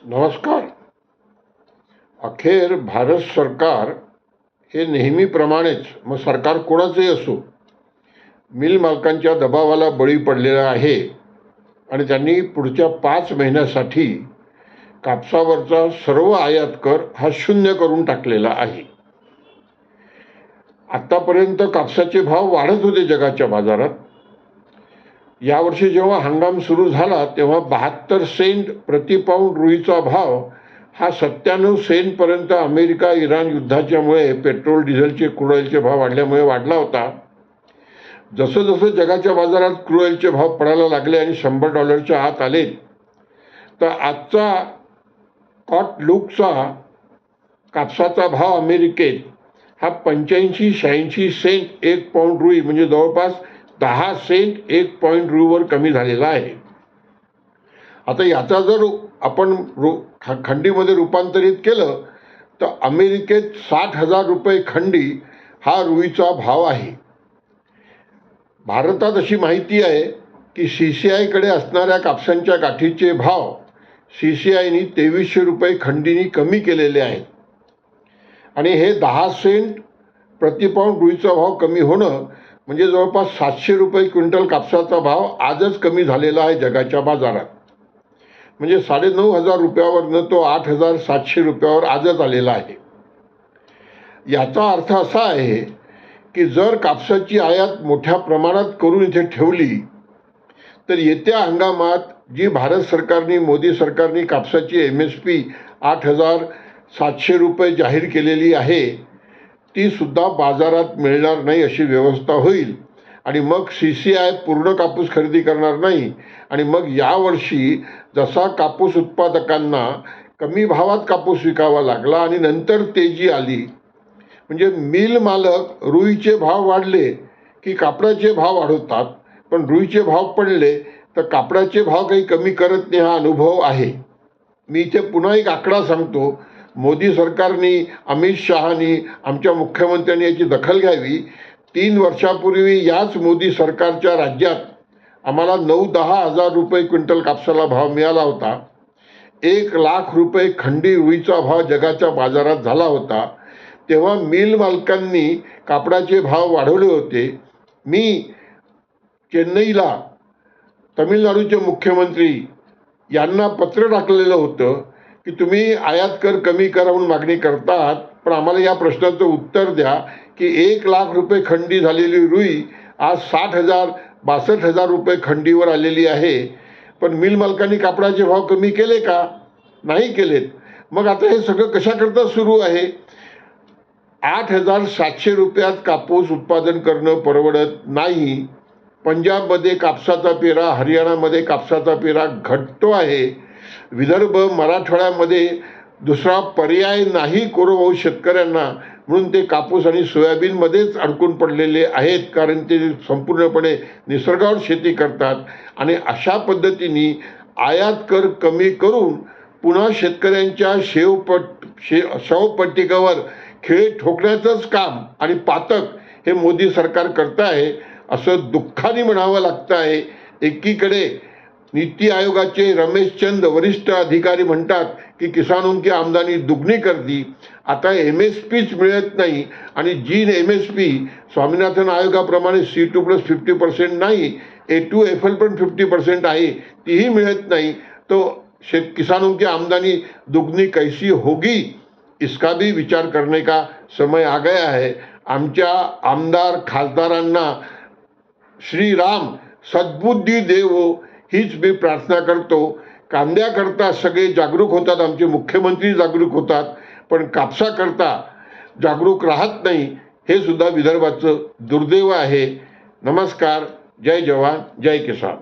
नमस्कार. अखेर भारत सरकार हे नेहमीप्रमाणेच, मग सरकार कोणाचंही असो, मिल मालकांच्या दबावाला बळी पडलेलं आहे आणि त्यांनी पुढच्या 5 महिन्यासाठी कापसावरचा सर्व आयात कर हा शून्य करून टाकलेला आहे. आतापर्यंत कापसाचे भाव वाढत होते जगाच्या बाजारात. यावर्षी जेव्हा हंगाम सुरू झाला तेव्हा 72 सेंट प्रति पाऊंड रुईचा भाव हा 97 सेंटपर्यंत अमेरिका इराण युद्धाच्यामुळे पेट्रोल डिझेलचे क्रूड ऑइलचे भाव वाढल्यामुळे वाढला होता. जसं जसं जगाच्या बाजारात क्रूड ऑइलचे भाव पडायला लागले आणि $100च्या आत आले, तर आजचा कॉट लूकचा कापसाचा भाव अमेरिकेत हा 85-86 सेंट 1 पाऊंड रुई, म्हणजे जवळपास 10 सेंट 1 पॉईंट रुईवर कमी झालेला आहे. आता याचा जर आपण खंडीमध्ये रूपांतरित केलं तर अमेरिकेत $60,000 खंडी हा रुईचा भाव आहे. भारतात अशी माहिती आहे की CCIकडे असणाऱ्या कापसांच्या गाठीचे भाव CCIनी ₹2300 खंडीनी कमी केलेले आहेत आणि हे 10 सेंट प्रति पाऊंड रुईचा भाव कमी होणं म्हणजे जवळपास ₹700 क्विंटल कापसाचा भाव आजच कमी झालेला आहे जगाच्या बाजारात. म्हणजे ₹9,500वरनं तो ₹8,700वर आजच आलेला आहे. याचा अर्थ असा आहे की जर कापसाची आयात मोठ्या प्रमाणात करून इथे ठेवली तर येत्या हंगामात जी भारत सरकारने, मोदी सरकारने कापसाची MSP ₹8,700 जाहीर केलेली आहे ती सुद्धा बाजारात मिळणार नाही अशी व्यवस्था होईल आणि मग CCI पूर्ण कापूस खरेदी करणार नाही आणि मग यावर्षी जसा कापूस उत्पादकांना कमी भावात कापूस विकावा लागला आणि नंतर तेजी आली, म्हणजे मिल मालक रुईचे भाव वाढले की कापडाचे भाव वाढवतात, पण रुईचे भाव पडले तर कापडाचे भाव काही कमी करत नाही. हा अनुभव आहे. मी इथे पुन्हा एक आकडा सांगतो. मोदी सरकारने, अमित शहानी, आमच्या मुख्यमंत्र्यांनी याची दखल घ्यावी. 3 वर्षापूर्वी याच मोदी सरकारच्या राज्यात आम्हाला ₹9-10 हजार क्विंटल कापसाला भाव मिळाला होता. ₹1,00,000 खंडी रुईचा भाव जगाच्या बाजारात झाला होता. तेव्हा मिल मालकांनी कापडाचे भाव वाढवले होते. मी चेन्नईला तमिळनाडूचे मुख्यमंत्री यांना पत्र टाकलेलं होतं की तुम्ही आयात कर कमी करा म्हणून मागणी करतात, पण आम्हाला या प्रश्नाचं उत्तर द्या की ₹1,00,000 खंडी झालेली रुई आज ₹60,000-62,000 खंडीवर आलेली आहे. पण मिल मालकांनी कापडाचे भाव कमी केले का? नाही केलेत. मग आता हे सगळं कशाकरता सुरू आहे? ₹8,700 कापूस उत्पादन करणं परवडत नाही. पंजाबमध्ये कापसाचा पेरा, हरियाणामध्ये कापसाचा पेरा घटतो आहे. विदर्भ, मराठवाड्यामध्ये दुसरा पर्याय नाही कोरडवाहू शेतकऱ्यांना, म्हणून ते कापूस आणि सोयाबीनमध्येच अडकून पडलेले आहेत, कारण ते संपूर्णपणे निसर्गावर शेती करतात. आणि अशा पद्धतीने आयात कर कमी करून पुन्हा शेतकऱ्यांच्या शवपट्टिकावर खिळे ठोकण्याचंच काम आणि पातक हे मोदी सरकार करत आहे असं दुःखाने म्हणावं लागतं आहे. एकीकडे नीति आयोगाचे रमेश चंद वरिष्ठ अधिकारी म्हणतात की किसानों की आमदनी दुगनी कर दी. आता MSPच मिळत नाही आणि जी MSP स्वामीनाथन आयोगाप्रमाणे C2+50% नाही, A2FL पण 50% आहे, तीही मिळत नाही. तो किसानों की आमदनी दुगनी कैसी होगी, इसका भी विचार करने का समय आ गया है. आमच्या आमदार खासदारांना श्रीराम सद्बुद्धी देवो हीच मी प्रार्थना करतो. कांद्याकरता सगळे जागरूक होतात, आमचे मुख्यमंत्री जागरूक होतात, पण कापसाकरता जागरूक राहत नाही. हे सुद्धा विदर्भाचं दुर्दैव आहे. नमस्कार. जय जवान, जय किसान.